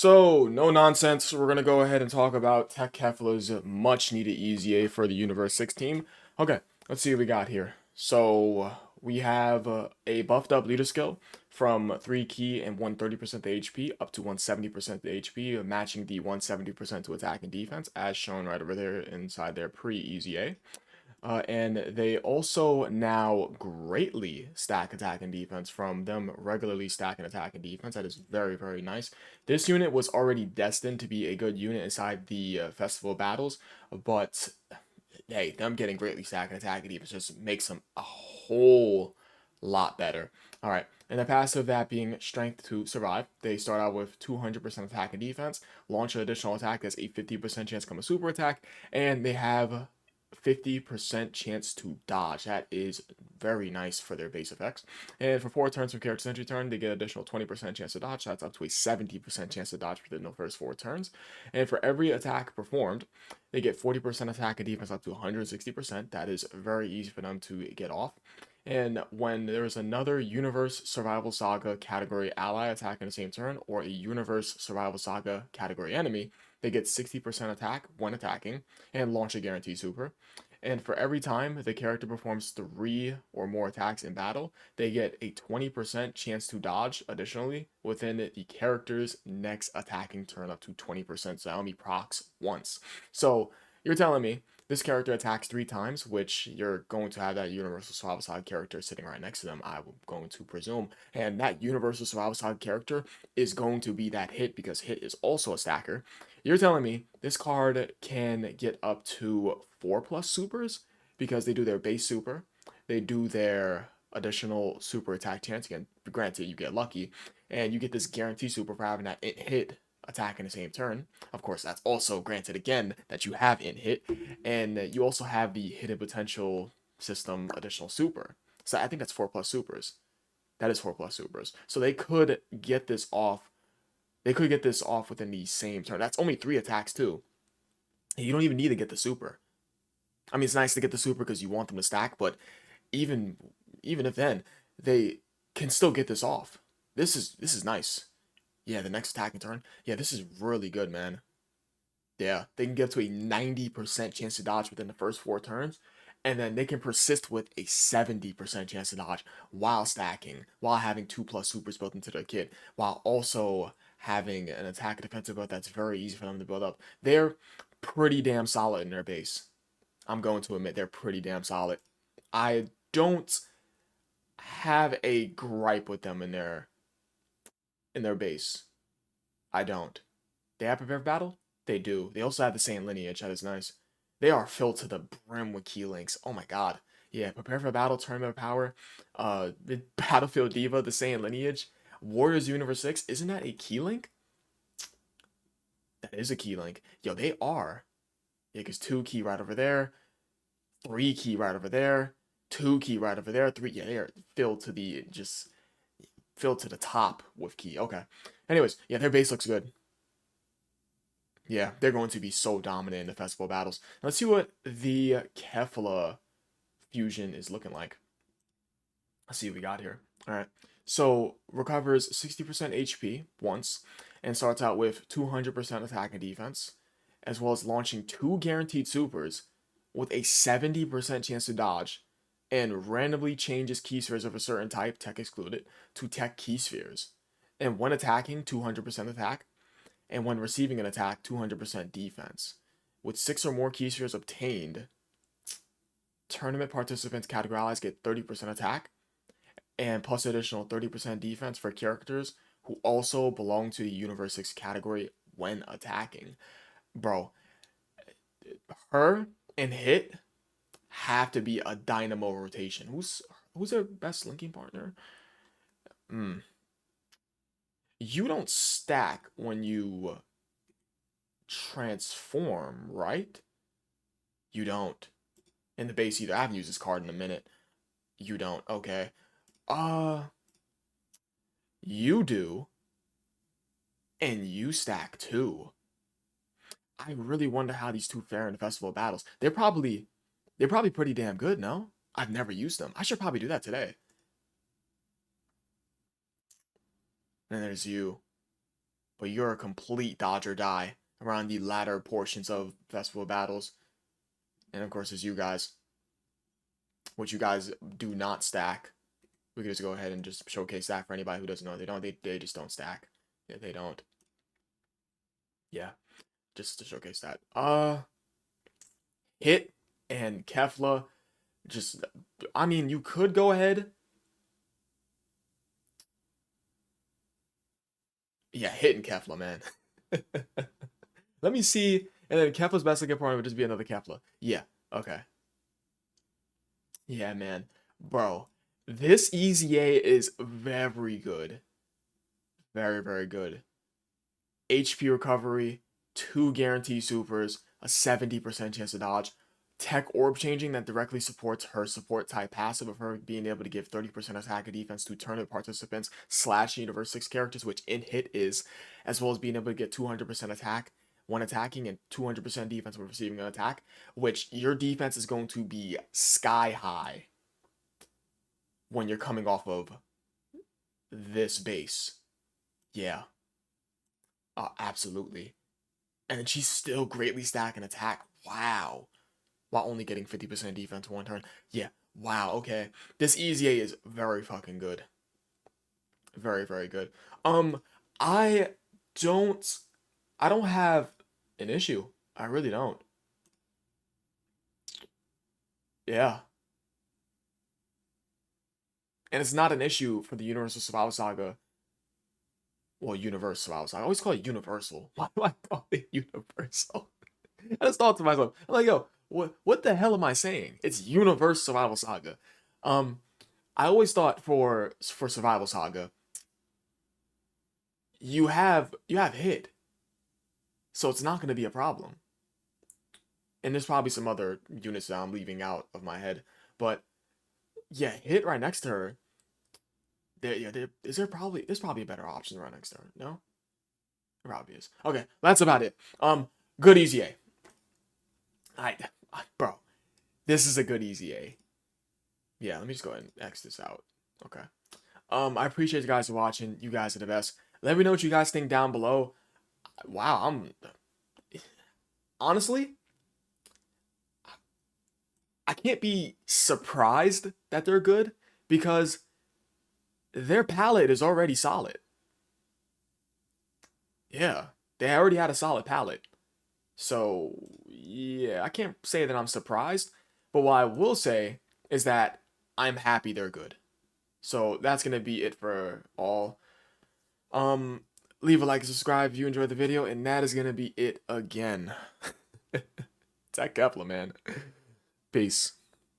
So, no nonsense. We're gonna go ahead and talk about TEQ Kefla's much needed EZA for the Universe 6 team. Okay, let's see what we got here. So, we have a buffed up leader skill from 3 key and 130% the HP up to 170% the HP, matching the 170% to attack and defense, as shown right over there inside their pre-EZA. And they also now greatly stack attack and defense from them regularly stacking attack and defense. That is very, very nice. This unit was already destined to be a good unit inside the festival battles, but hey, them getting greatly stacked attack and defense just makes them a whole lot better. All right, and the passive that being strength to survive. They start out with 200% attack and defense, launch an additional attack that's a 50% chance to become a super attack, and they have 50% chance to dodge. That is very nice for their base effects. And for 4 turns from character's entry turn, they get additional 20% chance to dodge. That's up to a 70% chance to dodge within the first 4 turns. And for every attack performed, they get 40% attack and defense up to 160%. That is very easy for them to get off. And when there's another Universe Survival Saga category ally attacking the same turn, or a Universe Survival Saga category enemy, they get 60% attack when attacking, and launch a guaranteed super. And for every time the character performs 3 or more attacks in battle, they get a 20% chance to dodge additionally within the character's next attacking turn up to 20%. So that only procs once. So you're telling me this character attacks 3 times, which you're going to have that Universal Survival Side character sitting right next to them, I'm going to presume. And that Universal Survival Side character is going to be that hit because hit is also a stacker. You're telling me this card can get up to 4+ supers because they do their base super, they do their additional super attack chance. Again, granted, you get lucky, and you get this guaranteed super for having that hit attack in the same turn. Of course, that's also granted again that you have in hit, and you also have the hidden potential system additional super. So I think that's 4+ supers. That is 4+ supers. So they could get this off. They could get this off within the same turn. That's only 3 attacks too. You don't even need to get the super. I mean, it's nice to get the super because you want them to stack, but even even if then they can still get this off. This is nice. Yeah, the next attacking turn. Yeah, this is really good, man. Yeah, they can get to a 90% chance to dodge within the first 4 turns, and then they can persist with a 70% chance to dodge while stacking, while having 2+ supers built into their kit, while also having an attack defensive build that's very easy for them to build up. They're pretty damn solid in their base. I'm going to admit they're pretty damn solid. I don't have a gripe with them in their base. I don't. They have prepared for battle? They do. They also have the same lineage. That is nice. They are filled to the brim with key links. Oh my god. Yeah, prepare for battle, tournament of power. The Battlefield Diva, the same lineage. Warriors Universe 6, isn't that a key link? That is a key link. Yo, they are. Yeah, because 2 key right over there, 3 key right over there, 2 key right over there, 3. Yeah, they are filled to the just filled to the top with key. Okay. Anyways, yeah, their base looks good. Yeah, they're going to be so dominant in the festival battles. Let's see what the Kefla fusion is looking like. Let's see what we got here. All right. So recovers 60% HP once and starts out with 200% attack and defense, as well as launching 2 guaranteed supers with a 70% chance to dodge, and randomly changes key spheres of a certain type, TEQ excluded, to TEQ key spheres. And when attacking, 200% attack, and when receiving an attack, 200% defense. With 6 or more key spheres obtained, tournament participants categorized get 30% attack, and plus additional 30% defense for characters who also belong to the Universe 6 category when attacking. Bro, her and Hit have to be a dynamo rotation. Who's their best linking partner? You don't stack when you transform, right? You don't. In the base either. I haven't used this card in a minute. You don't. Okay. Uh, you do. And you stack too. I really wonder how these two fare in the festival battles. They're probably pretty damn good, no? I've never used them. I should probably do that today. And there's you. but you're a complete dodge or die around the latter portions of Festival Battles. And of course, there's you guys, which you guys do not stack. We can just go ahead and just showcase that for anybody who doesn't know. They don't. They just don't stack. Yeah, they don't. Yeah, just to showcase that. Hit and Kefla. Just, I mean, you could go ahead. Yeah, Hit and Kefla, man. Let me see. And then Kefla's best looking opponent would just be another Kefla. Yeah. Okay. Yeah, man. Bro, this EZA is very good. Very, very good. HP recovery, 2 guarantee supers, a 70% chance to dodge. Tech orb changing that directly supports her support type passive of her being able to give 30% attack and defense to tournament participants / Universe 6 characters, which in hit is, as well as being able to get 200% attack when attacking and 200% defense when receiving an attack, which your defense is going to be sky high when you're coming off of this base. Yeah, absolutely. And she's still greatly stacking attack. Wow. While only getting 50% defense 1 turn. Yeah. Wow. Okay. This EZA is very fucking good. Very, very good. I don't I don't have an issue. I really don't. Yeah. And it's not an issue for the Universal Survival Saga. Well, Universe Survival Saga. I always call it Universal. Why do I call it Universal? I just thought to myself, I'm like, yo, what the hell am I saying? It's Universe Survival Saga. I always thought for Survival Saga, you have hit, so it's not gonna be a problem. And there's probably some other units that I'm leaving out of my head, but yeah, hit right next to her. There's probably a better option right next to her. No, there probably is. Okay, that's about it. Good EZA. I, bro, this is a good EZA. Yeah, let me just go ahead and X this out. Okay. I appreciate you guys watching. You guys are the best. Let me know what you guys think down below. Wow, honestly, I can't be surprised that they're good because their palette is already solid. Yeah, they already had a solid palette. So, yeah, I can't say that I'm surprised, but what I will say is that I'm happy they're good. So, that's going to be it for all. Um, leave a like and subscribe if you enjoyed the video, and that is going to be it again. TEQ Kefla, man. Peace.